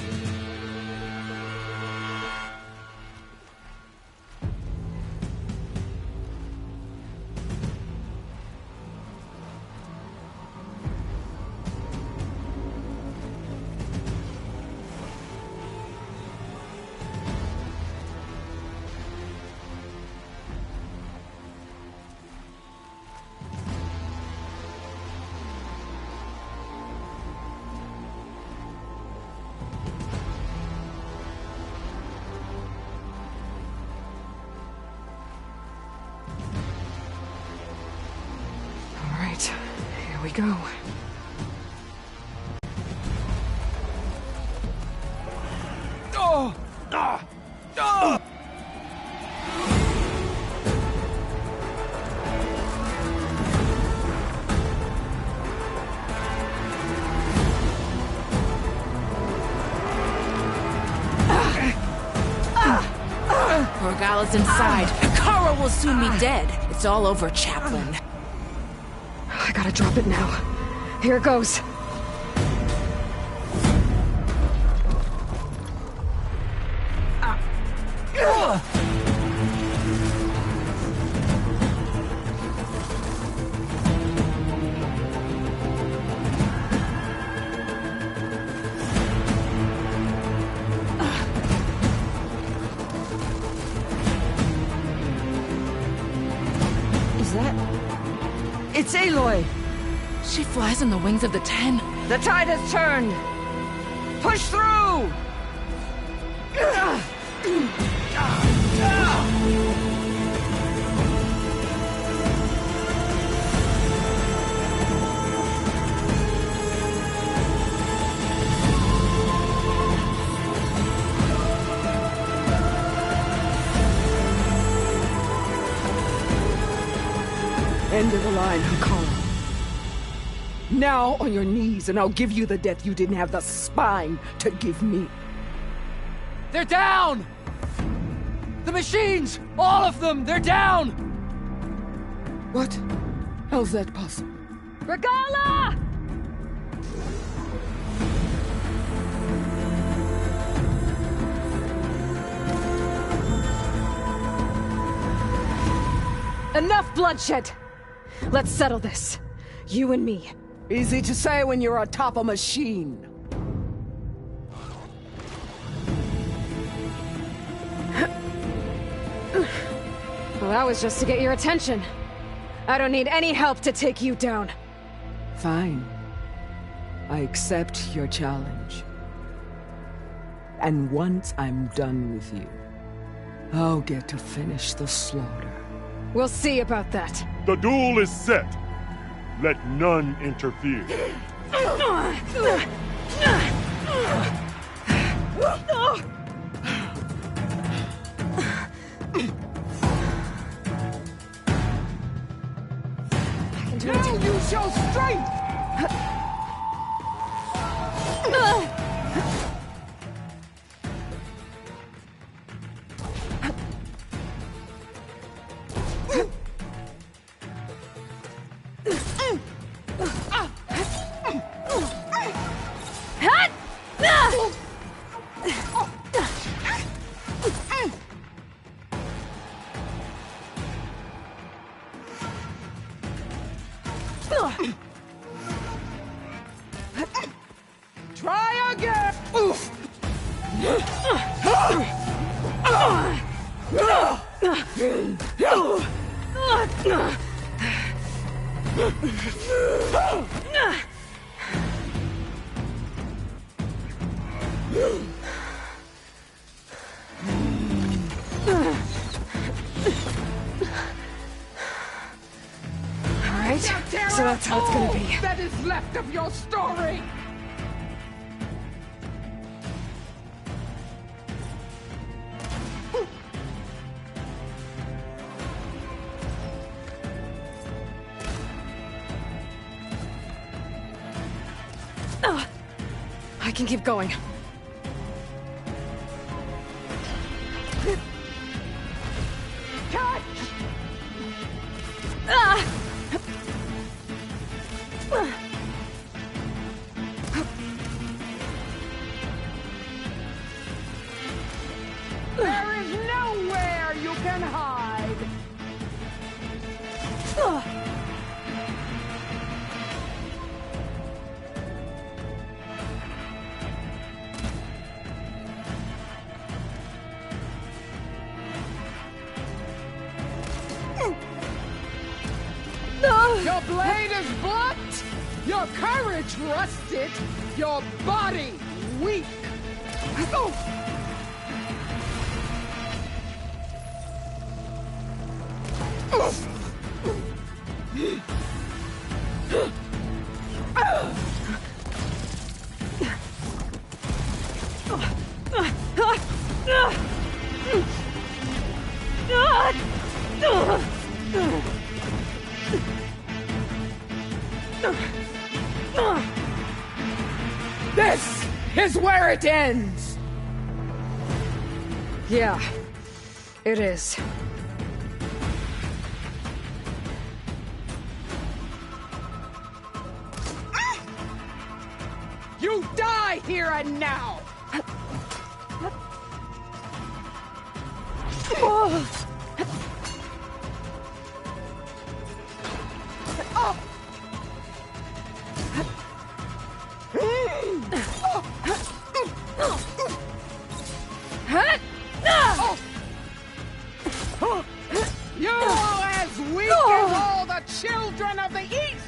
Here we go. Oh! Ah! Ah! Regala's inside. Hekarro will soon be dead. It's all over, Chaplain. I gotta drop it now. Here it goes. Is that... It's Aloy! She flies on the wings of the 10. The tide has turned! Push through! End of the line, Hekarro. Now on your knees, and I'll give you the death you didn't have the spine to give me. They're down! The machines! All of them! They're down! What? How's that possible? Regala! Enough bloodshed! Let's settle this. You and me. Easy to say when you're atop a machine. Well, that was just to get your attention. I don't need any help to take you down. Fine. I accept your challenge. And once I'm done with you, I'll get to finish the slaughter. We'll see about that. The duel is set. Let none interfere. Now you show strength! Try again! Oof! Alright, so that's how it's gonna be. That is left of your story! I can keep going. Catch! There is nowhere you can hide! Your blade is blunt, your courage rusted, your body weak. This is where it ends! Yeah, it is. You die here and now! You are as weak as all the children of the East!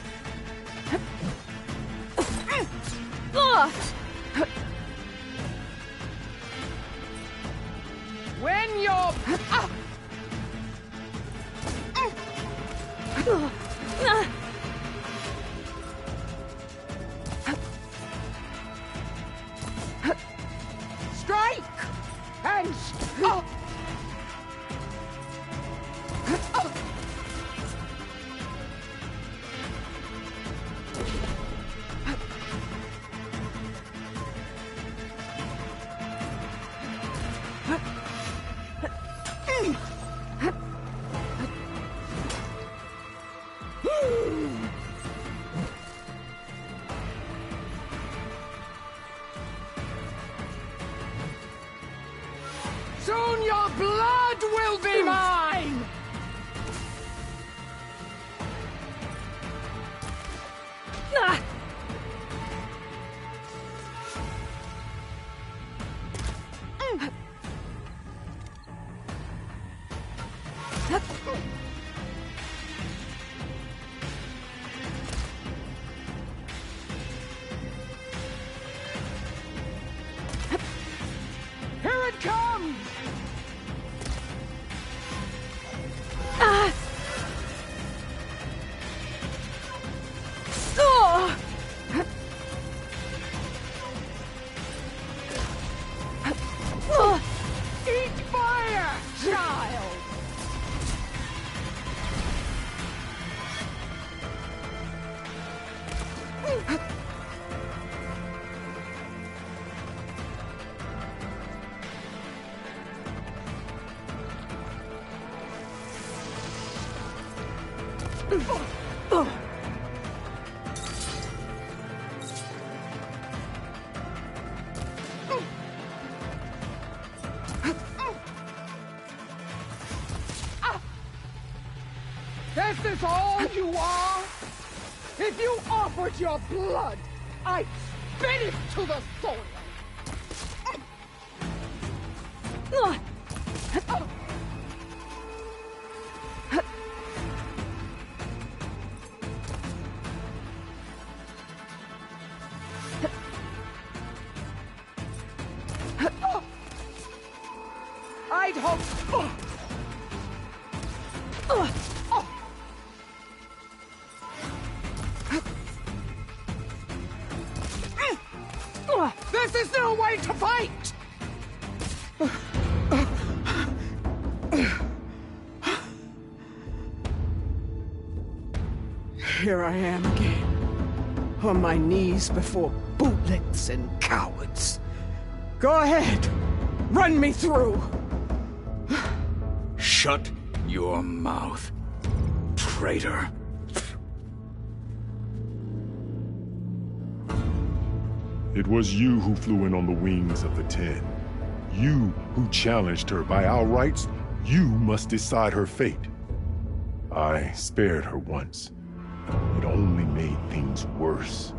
When you're... Strike! And... Soon your blood will be mine! Here it comes! Eat fire, child! This is all you are? If you offered your blood, I'd spit it to the soil! This is no way to fight! Here I am again, on my knees before bootlets and cowards. Go ahead, run me through. Shut your mouth, traitor. It was you who flew in on the wings of the Ten. You who challenged her by our rights. You must decide her fate. I spared her once. It only made things worse.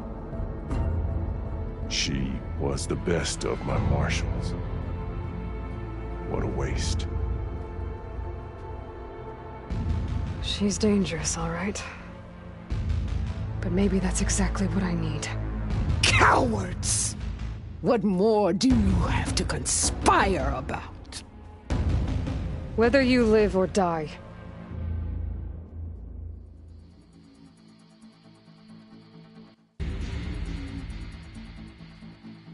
She was the best of my marshals. What a waste. She's dangerous, all right. But maybe that's exactly what I need. Cowards! What more do you have to conspire about? Whether you live or die.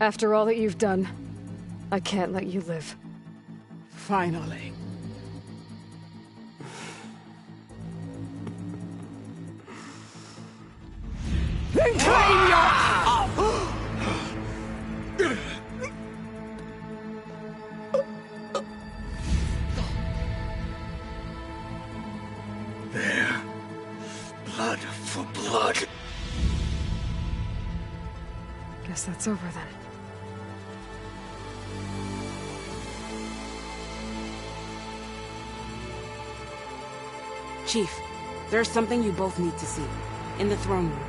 After all that you've done, I can't let you live. Finally. Then claim your... There. Blood for blood. Guess that's over then. Chief, there's something you both need to see. In the throne room.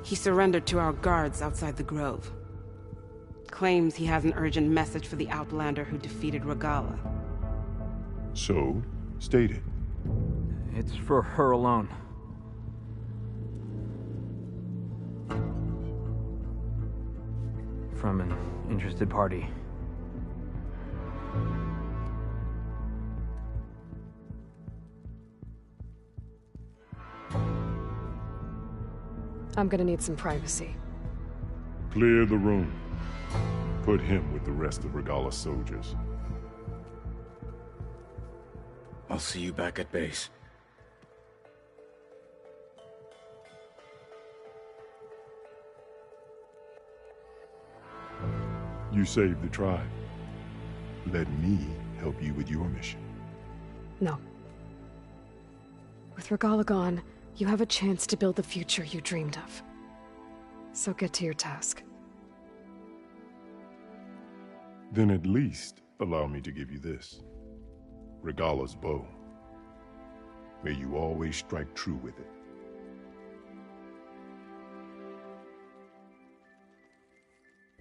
He surrendered to our guards outside the grove. Claims he has an urgent message for the Outlander who defeated Regalla. So, state it. It's for her alone. From an interested party. I'm gonna need some privacy. Clear the room. Put him with the rest of Regalla's soldiers. I'll see you back at base. You saved the tribe. Let me help you with your mission. No. With Regalla gone, you have a chance to build the future you dreamed of. So get to your task. Then at least allow me to give you this. Regalla's bow. May you always strike true with it.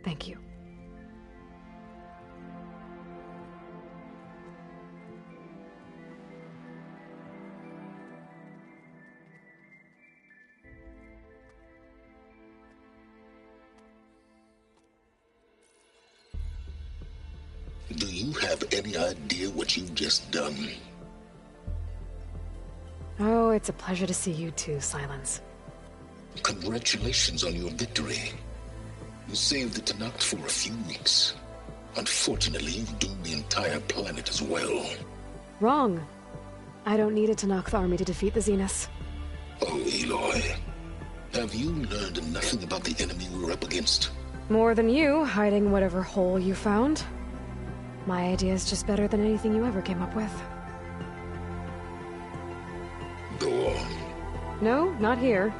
Thank you. Do you have any idea what you've just done? Oh, it's a pleasure to see you too, Silence. Congratulations on your victory. You saved the Tenakth for a few weeks. Unfortunately, you've doomed the entire planet as well. Wrong. I don't need a Tenakth army to defeat the Zeniths. Oh, Aloy. Have you learned nothing about the enemy we're up against? More than you, hiding whatever hole you found. My idea is just better than anything you ever came up with. Go on. No, not here.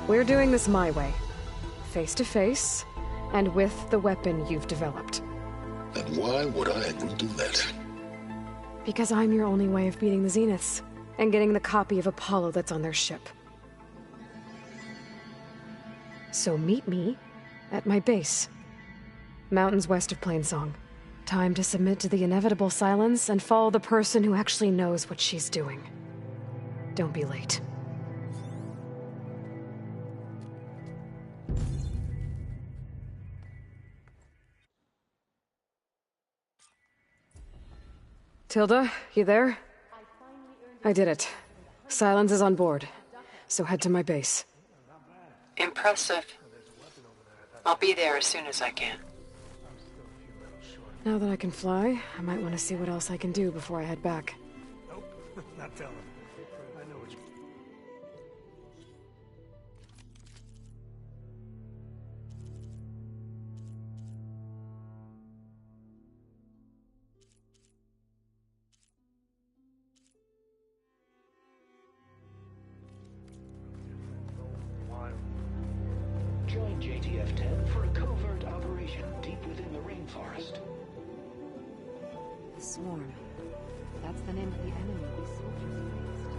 We're doing this my way. Face to face, and with the weapon you've developed. And why would I agree to that? Because I'm your only way of beating the Zeniths, and getting the copy of Apollo that's on their ship. So meet me at my base. Mountains west of Plainsong. Time to submit to the inevitable silence and follow the person who actually knows what she's doing. Don't be late. Tilda, you there? I did it. Silence is on board, so head to my base. Impressive. I'll be there as soon as I can. Now that I can fly, I might want to see what else I can do before I head back. Nope, not telling. I know what you... Join JTF-10 for a covert operation deep within the rainforest. The Swarm. That's the name of the enemy these soldiers faced.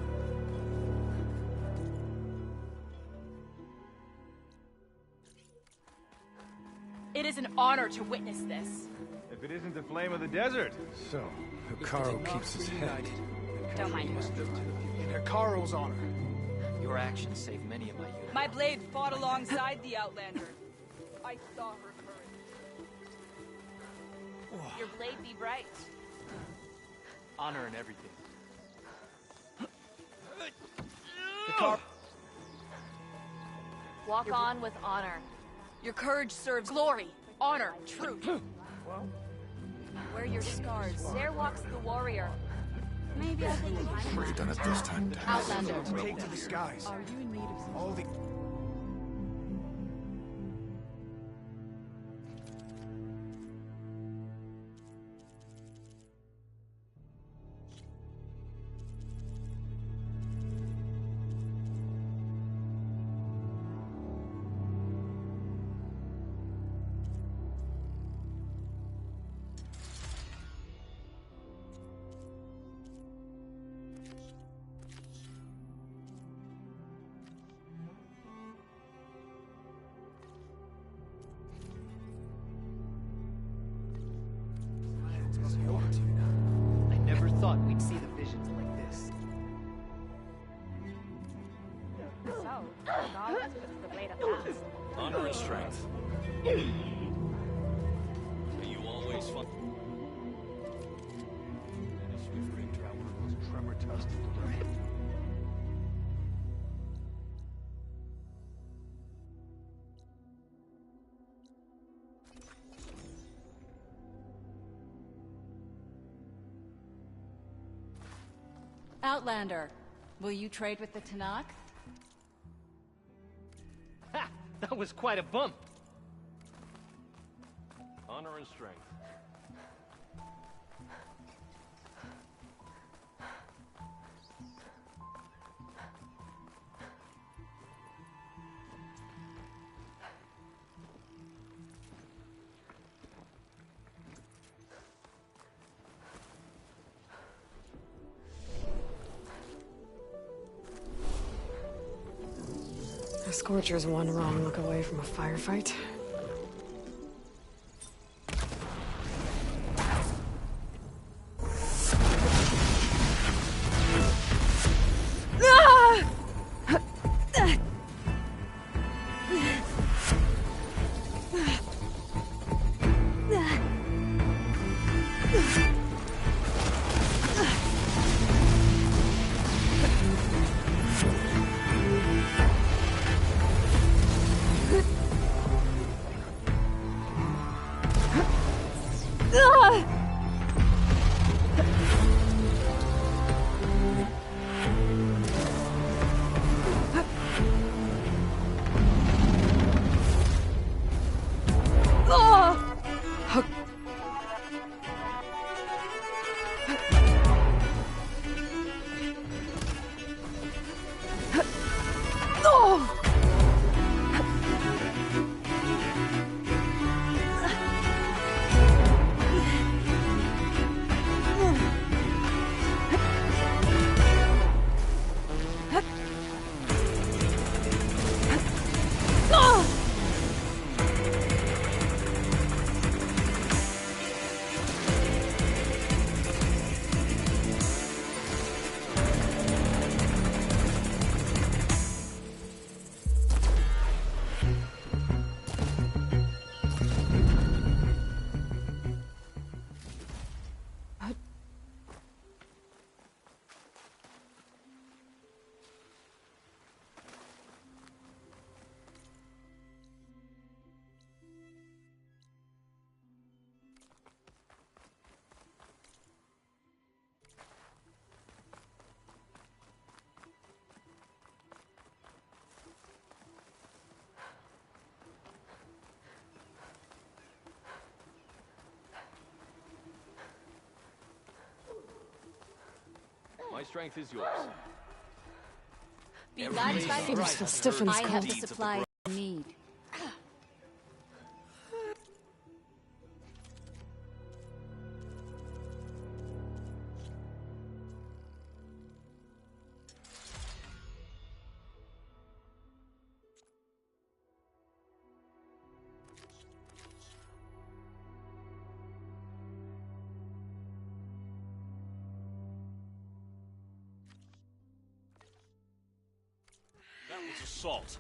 It is an honor to witness this. If it isn't the flame of the desert. So, Hikaru keeps his head. Don't mind her. In Hikaru's honor. Your actions saved many of my units. My blade fought alongside the Outlander. I saw her courage. Your blade be bright. Honor and everything. Walk on with honor. Your courage serves glory, honor, truth. Wear your scars. There walks the warrior. Maybe I'll take time. We've done it this time, Dad. Outlander. Take to the skies. Are you in need of All the... I never thought we'd see the visions like this. So, Regardless puts the blade at last. Honor and strength. You always fun. And a swift ring drought, one of those tremor tusks. Outlander, will you trade with the Tanakh? Ha! That was quite a bump. Honor and strength. The Scorcher's one wrong look away from a firefight. My strength is yours. Be guided by Fingers feel stiff in this I have the cold. supplies you need. That was assault.